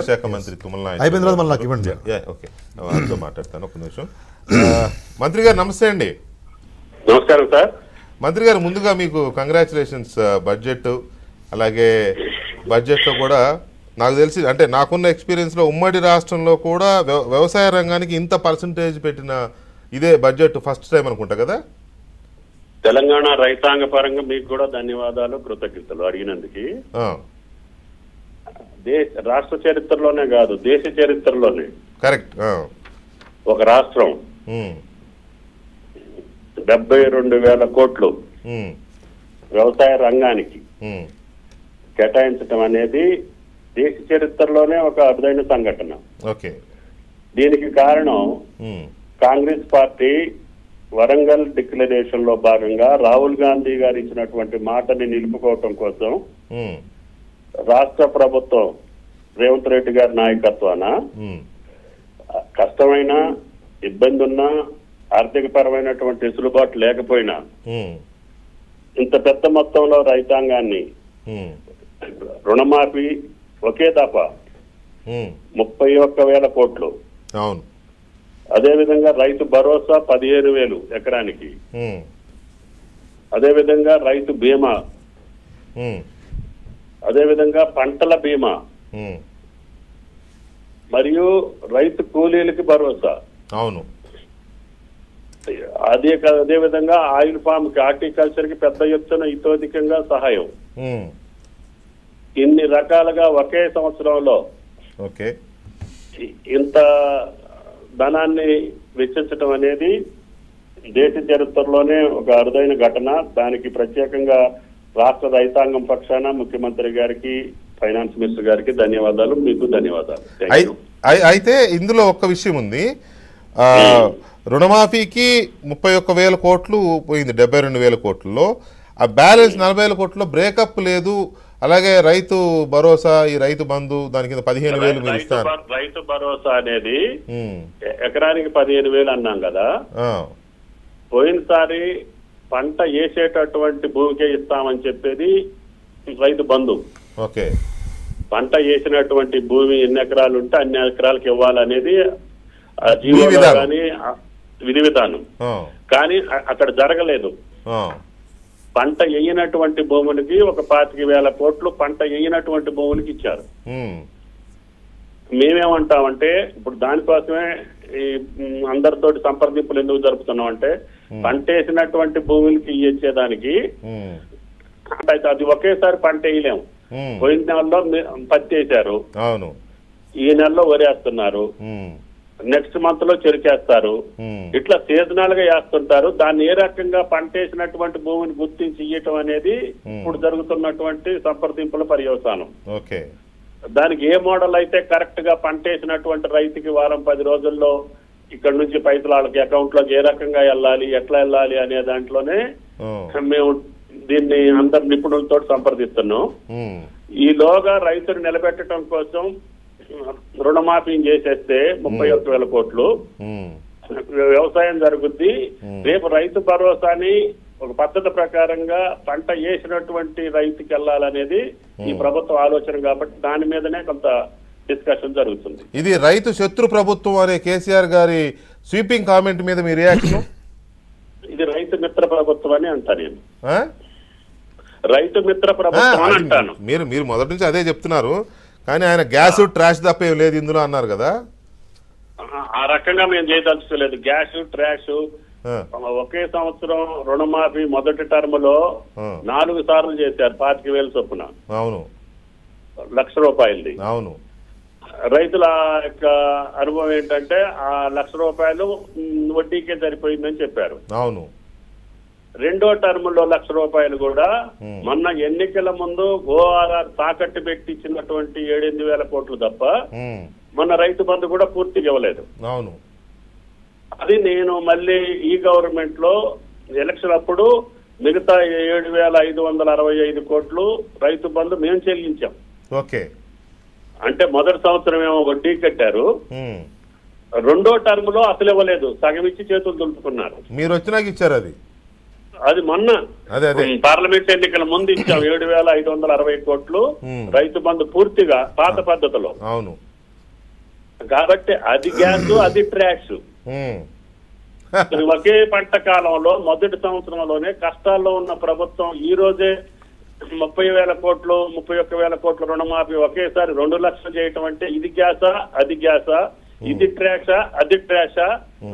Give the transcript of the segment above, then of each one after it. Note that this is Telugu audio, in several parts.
శాఖ మంత్రి తుమ్మల నాయక్ అయిపోయిన తర్వాత మళ్ళీ నాకు ఇవ్వండి. ఓకే వాళ్ళతో మాట్లాడతాను ఒక నిమిషం. మంత్రి గారు నమస్తే అండి. నమస్కారం సార్. మంత్రి గారు ముందుగా మీకు కంగ్రాచులేషన్స్. బడ్జెట్ అలాగే బడ్జెట్లో కూడా నాకు తెలిసి అంటే నాకున్న ఎక్స్పీరియన్స్లో ఉమ్మడి రాష్ట్రంలో కూడా వ్యవసాయ రంగానికి ఇంత పర్సంటేజ్ పెట్టిన ఇదే బడ్జెట్ ఫస్ట్ టైం అనుకుంటా కదా. తెలంగాణ రైతాంగ పరంగా మీకు కూడా ధన్యవాదాలు, కృతజ్ఞతలు అడిగినందుకు. రాష్ట్ర చరిత్రలోనే కాదు, దేశ చరిత్రలోనే కరెక్ట్. ఒక రాష్ట్రం 72,000 కోట్లు వ్యవసాయ రంగానికి కేటాయించడం అనేది దేశ చరిత్రలోనే ఒక అరుదైన సంఘటన. ఓకే. దీనికి కారణం కాంగ్రెస్ పార్టీ వరంగల్ డిక్లరేషన్ లో భాగంగా రాహుల్ గాంధీ గారు ఇచ్చినటువంటి మాటని నిలుపుకోవటం కోసం రాష్ట్ర ప్రభుత్వం రేవంత్ రెడ్డి గారి నాయకత్వాన కష్టమైన ఇబ్బంది ఉన్నా ఆర్థిక పరమైనటువంటి వెసులుబాటు లేకపోయినా ఇంత పెద్ద మొత్తంలో రైతాంగాన్ని రుణమాఫీ ఒకే దఫా 31,000 కోట్లు, అవును, అదేవిధంగా రైతు భరోసా 15,000 ఎకరానికి, అదేవిధంగా రైతు బీమా, అదేవిధంగా పంటల బీమా మరియు రైతు కూలీలకి భరోసా, అవును, అదేవిధంగా ఆయిల్ ఫామ్ కి, హార్టికల్చర్ కి పెద్ద ఎత్తున ఇతోధికంగా సహాయం. ఇన్ని రకాలుగా ఒకే సంవత్సరంలో ఓకే ఇంత ధనాన్ని వెచ్చించడం అనేది దేశ చరిత్రలోనే ఒక అరుదైన ఘటన. దానికి ప్రత్యేకంగా రాష్ట్ర రైతాంగం పక్షాన ముఖ్యమంత్రి గారికి, ఫైనాన్స్ మినిస్టర్ గారికి ధన్యవాదాలు, మీకు ధన్యవాదాలు. అయితే ఇందులో ఒక్క విషయం ఉంది. రుణమాఫీకి 31,000 కోట్లు పోయింది 72,000 కోట్లలో. ఆ బ్యాలెన్స్ 40,000 కోట్లలో బ్రేకప్ లేదు. అలాగే రైతు భరోసా, ఈ రైతు బంధు దాని కింద 15,000 మీరు ఇస్తారు. రైతు భరోసా అనేది ఎకరానికి 15,000 అన్నాం కదా. పోయినసారి పంట వేసేటటువంటి భూమికే ఇస్తామని చెప్పేది రైతు బంధు. ఓకే. పంట వేసినటువంటి భూమి ఎన్ని ఎకరాలు ఉంటే అన్ని ఎకరాలకు ఇవ్వాలనేది కానీ విధి విధానం. కానీ అక్కడ జరగలేదు. పంట వేయనటువంటి భూములకి ఒక 25,000 కోట్లు పంట వేయనటువంటి భూములకి ఇచ్చారు. మేమేమంటామంటే ఇప్పుడు దానికోసమే ఈ అందరితోటి సంప్రదింపులు ఎందుకు జరుపుతున్నాం అంటే, పంట వేసినటువంటి భూములకి ఇచ్చేదానికి అది ఒకేసారి పంట వేయలేము. పోయిన నెలలో పత్తి వేశారు, ఈ నెలలో వరేస్తున్నారు, నెక్స్ట్ మంత్ లో చెరుకేస్తారు, ఇట్లా సీజనల్ గా వేస్తుంటారు. దాన్ని ఏ రకంగా పంట వేసినటువంటి భూమిని గుర్తించి ఇయ్యటం అనేది ఇప్పుడు జరుగుతున్నటువంటి సంప్రదింపుల పర్యవసానం. దానికి ఏ మోడల్ అయితే కరెక్ట్ గా పంట వేసినటువంటి రైతుకి వారం 10 రోజుల్లో ఇక్కడ నుంచి పైసలు వాళ్ళకి అకౌంట్ లోకి ఏ రకంగా వెళ్ళాలి, ఎట్లా వెళ్ళాలి అనే దాంట్లోనే మేము దీన్ని అందరు నిపుణులతో సంప్రదిస్తున్నాం. ఈలోగా రైతును నిలబెట్టడం కోసం రుణమాఫీ చేసేస్తే 31,000 కోట్లు వ్యవసాయం జరుగుద్ది. రేపు రైతు భరోసాని ఒక పద్ధతి ప్రకారంగా పంట వేసినటువంటి రైతుకి వెళ్ళాలనేది ఈ ప్రభుత్వం ఆలోచన కాబట్టి దాని మీదనే కొంత డిస్కషన్ జరుగుతుంది. ఇది రైతు శత్రు ప్రభుత్వం అనే కేసీఆర్ గారి స్వీపింగ్ కామెంట్ మీద మీ రియాక్షన్? ఇది రైతు మిత్ర ప్రభుత్వం అని అంటా నేను. రైతు మిత్ర ప్రభుత్వం అని అంటాను. మీరు మొదటి నుంచి అదే చెప్తున్నారు, కానీ ఆయన గ్యాస్ ట్రాష్ తప్ప ఏం లేదు ఇందులో అన్నారు కదా. ఆ రకంగా మేము చేయదలుచుకోలేదు. గ్యాస్ ట్రాష్ ఒకే సంవత్సరం రుణమాఫీ మొదటి టర్మ్ లో 4 సార్లు చేశారు 25,000 చొప్పున. అవును, ₹1,00,000. అవును. రైతుల యొక్క అనుభవం ఏంటంటే ఆ ₹1,00,000 వడ్డీకే సరిపోయిందని చెప్పారు. అవును. రెండో టర్మ్ లో ₹1,00,000 కూడా మొన్న ఎన్నికల ముందు ఓఆర్ఆర్ తాకట్టు పెట్టి ఇచ్చినటువంటి 7,000 కోట్లు తప్ప మొన్న రైతు బంధు కూడా పూర్తిగా ఇవ్వలేదు. అవును. అది నేను మళ్ళీ ఈ గవర్నమెంట్ లో ఎలక్షన్ అప్పుడు మిగతా 7,565 కోట్లు రైతు బంధు మేము చెల్లించాం. ఓకే. అంటే మొదటి సంవత్సరం ఏమో వడ్డీ కట్టారు, రెండో టర్మ్ లో అసలు ఇవ్వలేదు, సగం ఇచ్చి చేతులు దులుపుకున్నారు. మీరు వచ్చినాక ఇచ్చారు అది. అది మొన్న పార్లమెంట్ ఎన్నికల ముందు ఇచ్చాం 7,560 కోట్లు రైతు బంధు పూర్తిగా పాత పద్ధతిలో. అవును. కాబట్టి అది గ్యాస్, అది ట్రాష్. ఒకే పంట కాలంలో మొదటి సంవత్సరంలోనే కష్టాల్లో ఉన్న ప్రభుత్వం ఈ రోజే 30,000 కోట్లు 31,000 కోట్ల రుణమాఫీ ఒకేసారి 2 లక్షలు చేయటం అంటే ఇది గ్యాసా, అది గ్యాసా, ఇది ట్రాషా, అది ట్రాషా,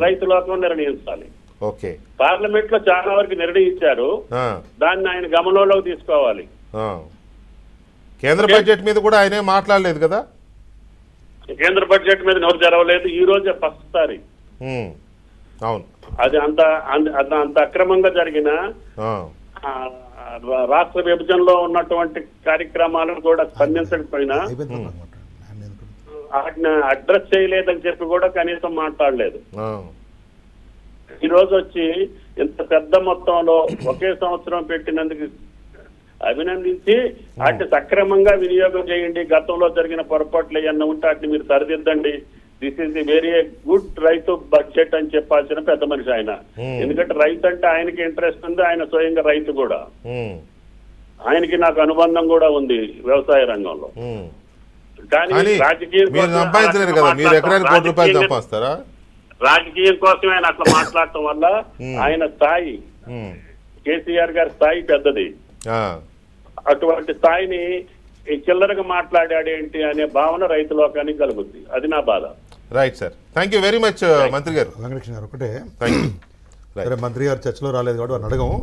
రైతు లోకం నిర్ణయించాలి. పార్లమెంట్ లో చాలా వరకు నిర్ణయించారు, దాన్ని ఆయన గమనంలోకి తీసుకోవాలి. కేంద్ర బడ్జెట్ మీద కూడా ఆయనే మాట్లాడలేదు కదా, కేంద్ర బడ్జెట్ మీద నోరు జరగలేదు. ఈ రోజే ఫస్ట్ సారి. అవును, అది అంత అక్రమంగా జరిగిన రాష్ట్ర విభజనలో ఉన్నటువంటి కార్యక్రమాలను కూడా స్పందించకపోయినా వాటిని అడ్రస్ చేయలేదని చెప్పి కూడా కనీసం మాట్లాడలేదు. ఈ రోజు వచ్చి ఇంత పెద్ద మొత్తంలో ఒకే సంవత్సరం పెట్టినందుకు అభినందించి వాటిని సక్రమంగా వినియోగం చేయండి, గతంలో జరిగిన పొరపాట్లు ఏమన్నా ఉంటే వాటిని మీరు సరిదిద్దండి, this is the very good రైతు బడ్జెట్ అని చెప్పాల్సిన పెద్ద మనిషి ఆయన. ఎందుకంటే రైతు అంటే ఆయనకి ఇంట్రెస్ట్ ఉంది, ఆయన స్వయంగా రైతు కూడా, ఆయనకి నాకు అనుబంధం కూడా ఉంది వ్యవసాయ రంగంలో. కానీ రాజకీయం కోసమే ఆయన అట్లా మాట్లాడటం వల్ల ఆయన స్థాయి, కేసీఆర్ గారి స్థాయి పెద్దది, అటువంటి స్థాయిని చిల్లరగా మాట్లాడాడేంటి అనే భావన రైతు లోకానికి కలుగుద్ది. అది నా బాధ. Right sir, thank you very much మంత్రి గారు. వెంకటకృష్ణ గారు ఒకటే, సరే మంత్రి గారు చర్చలో రాలేదు కాబట్టి వాడిని అడగము,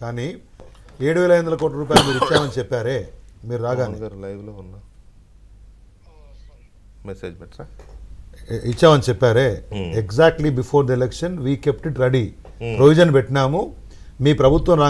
కానీ 7,500 కోట్ల రూపాయలు మీరు ఇచ్చామని చెప్పారే, మీరు రాగానే లైవ్ లో ఉన్నా మెసేజ్ పెట్టా ఇచ్చామని చెప్పారే, exactly before the election we kept it ready, provision పెట్టినాము, మీ ప్రభుత్వం